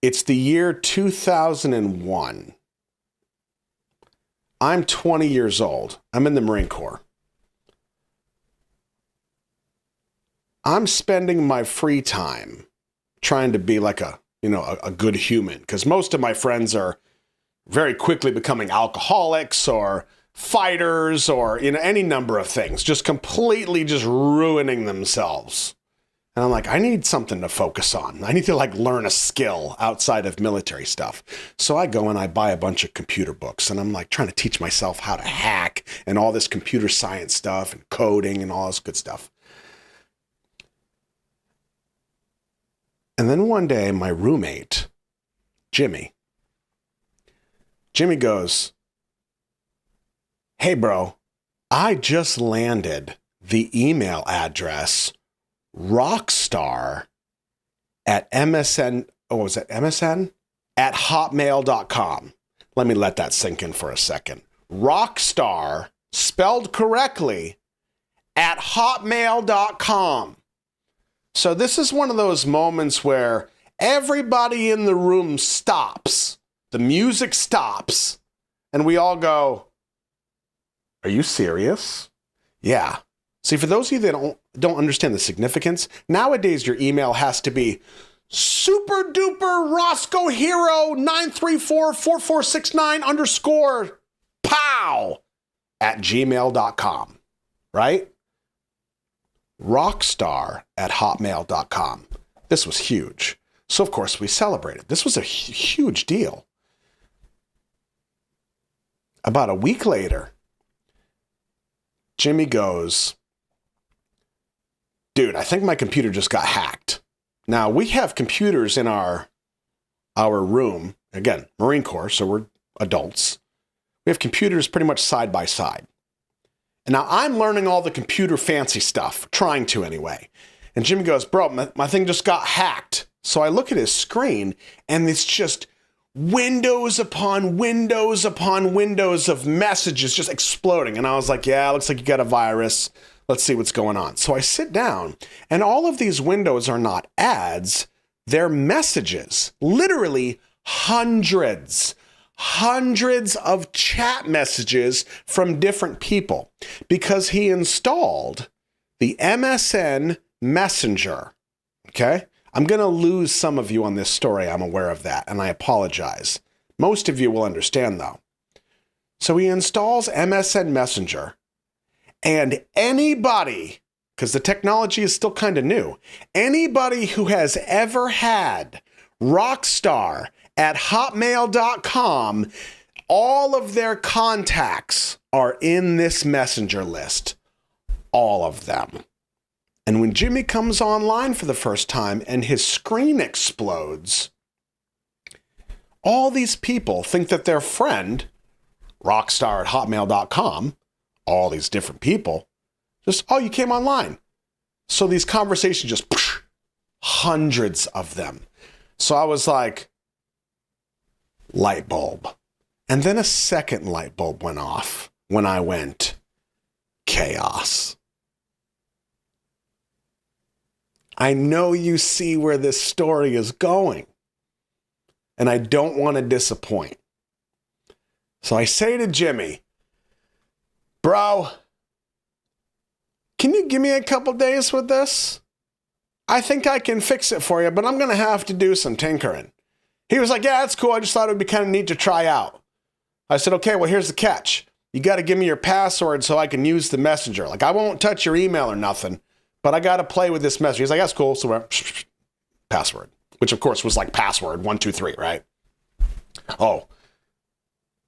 It's the year 2001. I'm 20 years old. I'm in the Marine Corps. I'm spending my free time trying to be like a good human, because most of my friends are very quickly becoming alcoholics or fighters or any number of things, just completely just ruining themselves. And I'm like, I need something to focus on. I need to learn a skill outside of military stuff. So I go and I buy a bunch of computer books, and I'm trying to teach myself how to hack and all this computer science stuff and coding and all this good stuff. And then one day, my roommate, Jimmy goes, "Hey, bro, I just landed the email address Rockstar at MSN. Oh, was it MSN? At hotmail.com. Let me let that sink in for a second. Rockstar, spelled correctly, at hotmail.com. So this is one of those moments where everybody in the room stops. The music stops. And we all go, "Are you serious?" Yeah. See, for those of you that don't understand the significance, nowadays your email has to be super duper Roscoe Hero 9344469 underscore pow at gmail.com, right? Rockstar at hotmail.com. This was huge. So, of course, we celebrated. This was a huge deal. About a week later, Jimmy goes, "Dude, I think my computer just got hacked." Now, we have computers in our room. Again, Marine Corps, so we're adults. We have computers pretty much side by side. And now I'm learning all the computer fancy stuff, trying to anyway. And Jimmy goes, "Bro, my thing just got hacked." So I look at his screen, and it's just windows upon windows upon windows of messages just exploding. And I was like, "Yeah, looks like you got a virus. Let's see what's going on." So I sit down, and all of these windows are not ads. They're messages. Literally hundreds of chat messages from different people, because he installed the MSN Messenger. Okay? I'm going to lose some of you on this story. I'm aware of that, and I apologize. Most of you will understand, though. So he installs MSN Messenger, and anybody, because the technology is still kind of new, anybody who has ever had Rockstar at hotmail.com, all of their contacts are in this messenger list. All of them. And when Jimmy comes online for the first time and his screen explodes, all these people think that their friend, Rockstar at hotmail.com, all these different people, just, "Oh, you came online." So these conversations just, hundreds of them. So I was like, light bulb. And then a second light bulb went off when I went, chaos. I know you see where this story is going, and I don't want to disappoint. So I say to Jimmy, "Bro, can you give me a couple days with this? I think I can fix it for you, but I'm going to have to do some tinkering." He was like, "Yeah, that's cool. I just thought it would be kind of neat to try out." I said, "Okay, well, here's the catch. You got to give me your password so I can use the messenger. I won't touch your email or nothing, but I got to play with this messenger." He's like, "That's cool." So we're password, which of course was password 123, right? Oh,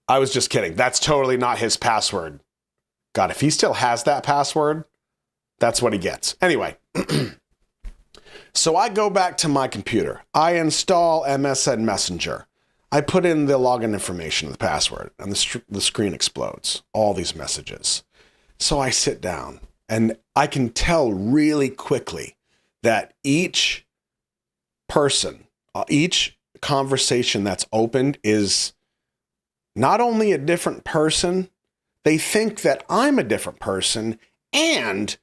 I was just kidding. That's totally not his password. God, if he still has that password, that's what he gets. Anyway, so I go back to my computer. I install MSN Messenger. I put in the login information of the password, and the screen explodes. All these messages. So I sit down, and I can tell really quickly that each person, each conversation that's opened is not only a different person, they think that I'm a different person, and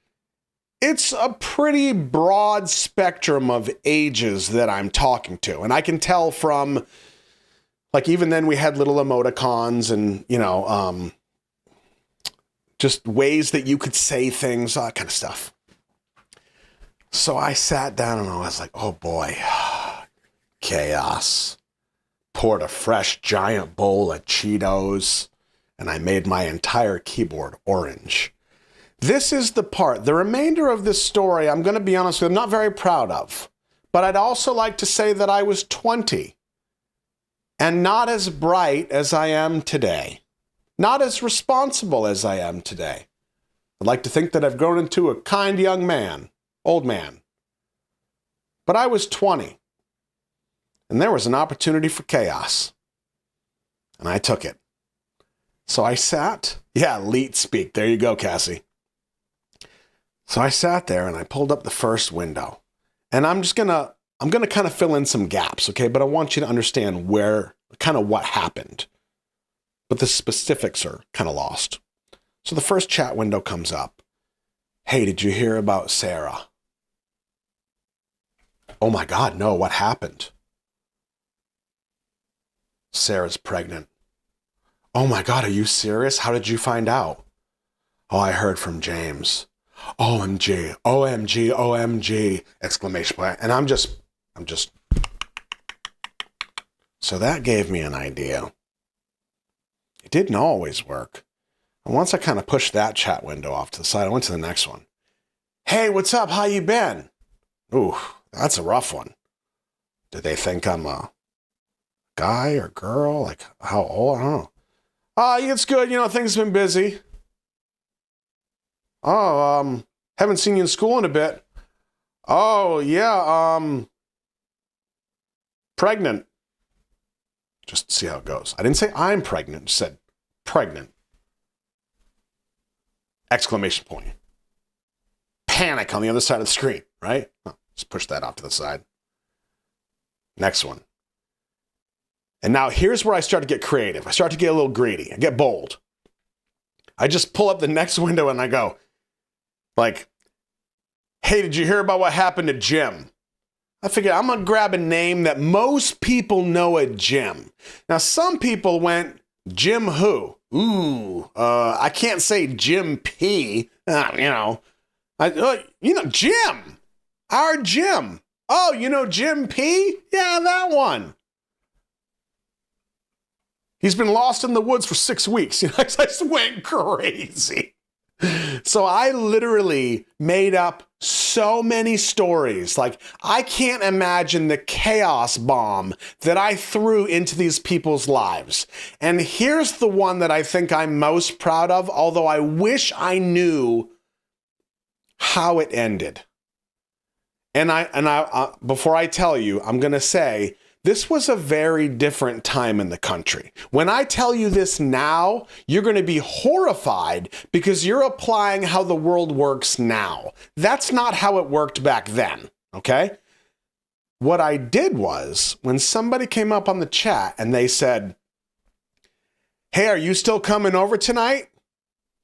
it's a pretty broad spectrum of ages that I'm talking to. And I can tell from, like, even then we had little emoticons and, just ways that you could say things, all that kind of stuff. So I sat down and I was like, oh boy, chaos. Poured a fresh giant bowl of Cheetos and I made my entire keyboard orange. This is the part, the remainder of this story, I'm going to be honest with you, I'm not very proud of. But I'd also like to say that I was 20 and not as bright as I am today. Not as responsible as I am today. I'd like to think that I've grown into a kind young man, old man. But I was 20. And there was an opportunity for chaos. And I took it. So I sat. Yeah, leet speak. There you go, Cassie. So I sat there and I pulled up the first window. And I'm going to kind of fill in some gaps, okay? But I want you to understand kind of what happened. But the specifics are kind of lost. So the first chat window comes up. Hey, did you hear about Sarah? Oh my God, no, what happened? Sarah's pregnant. Oh my God, are you serious? How did you find out? Oh, I heard from James. OMG, OMG, OMG, exclamation point. And I'm just. So that gave me an idea. It didn't always work. And once I kind of pushed that chat window off to the side, I went to the next one. Hey, what's up? How you been? Ooh, that's a rough one. Did they think I'm a guy or girl? Like, how old? I don't know. It's good. Things have been busy. Oh, haven't seen you in school in a bit. Oh, yeah, pregnant. Just see how it goes. I didn't say I'm pregnant. Just said pregnant. Exclamation point. Panic on the other side of the screen, right? Just push that off to the side. Next one. And now here's where I start to get creative. I start to get a little greedy. I get bold. I just pull up the next window and I go, like, hey, did you hear about what happened to Jim? I figured I'm going to grab a name that most people know at Jim. Now, some people went, Jim who? Ooh, I can't say Jim P. Jim. Our Jim. Oh, Jim P? Yeah, that one. He's been lost in the woods for 6 weeks. I just went crazy. So I literally made up so many stories. Like, I can't imagine the chaos bomb that I threw into these people's lives. And here's the one that I think I'm most proud of, although I wish I knew how it ended. And I before I tell you, I'm going to say, this was a very different time in the country. When I tell you this now, you're going to be horrified because you're applying how the world works now. That's not how it worked back then, okay? What I did was, when somebody came up on the chat and they said, hey, are you still coming over tonight?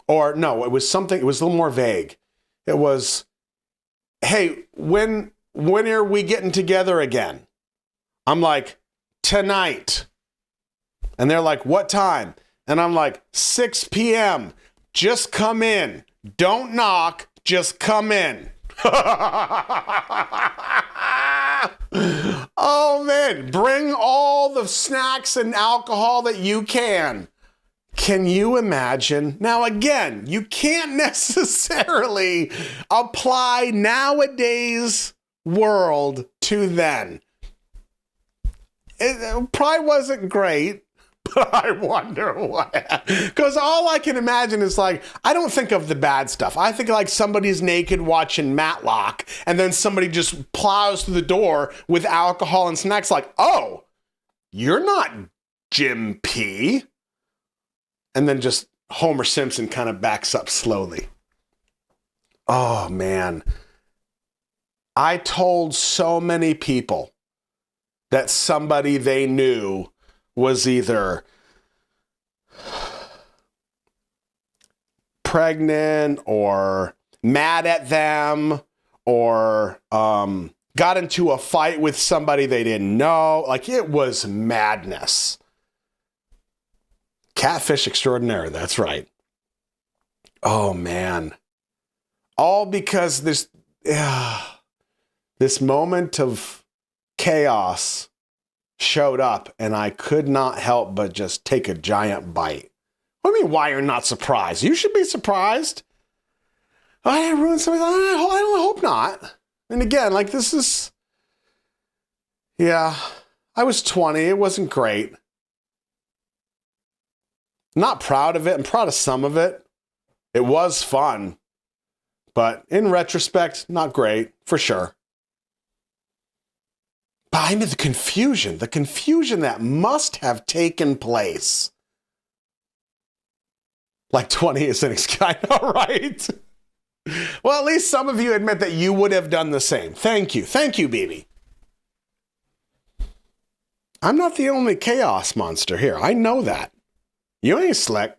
Or no, it was a little more vague. It was, hey, when are we getting together again? I'm like, tonight. And they're like, what time? And I'm like, 6 p.m. Just come in. Don't knock. Just come in. Oh, man. Bring all the snacks and alcohol that you can. Can you imagine? Now, again, you can't necessarily apply nowadays world to then. It probably wasn't great, but I wonder what happened. Because all I can imagine is like, I don't think of the bad stuff. I think like somebody's naked watching Matlock, and then somebody just plows through the door with alcohol and snacks like, oh, you're not Jim P. And then just Homer Simpson kind of backs up slowly. Oh, man. I told so many people that somebody they knew was either pregnant or mad at them or got into a fight with somebody they didn't know. Like, it was madness. Catfish extraordinaire, that's right. Oh, man. All because this moment of chaos showed up, and I could not help but just take a giant bite. What do you mean, why you're not surprised? You should be surprised. I ruined something. I hope not. And again, like, this is, yeah, I was 20. It wasn't great. Not proud of it. I'm proud of some of it. It was fun. But in retrospect, not great, for sure. But I mean, the confusion that must have taken place. Like 20 is an excuse. I know, right? Well, at least some of you admit that you would have done the same. Thank you. Thank you, BB. I'm not the only chaos monster here. I know that. You ain't slick.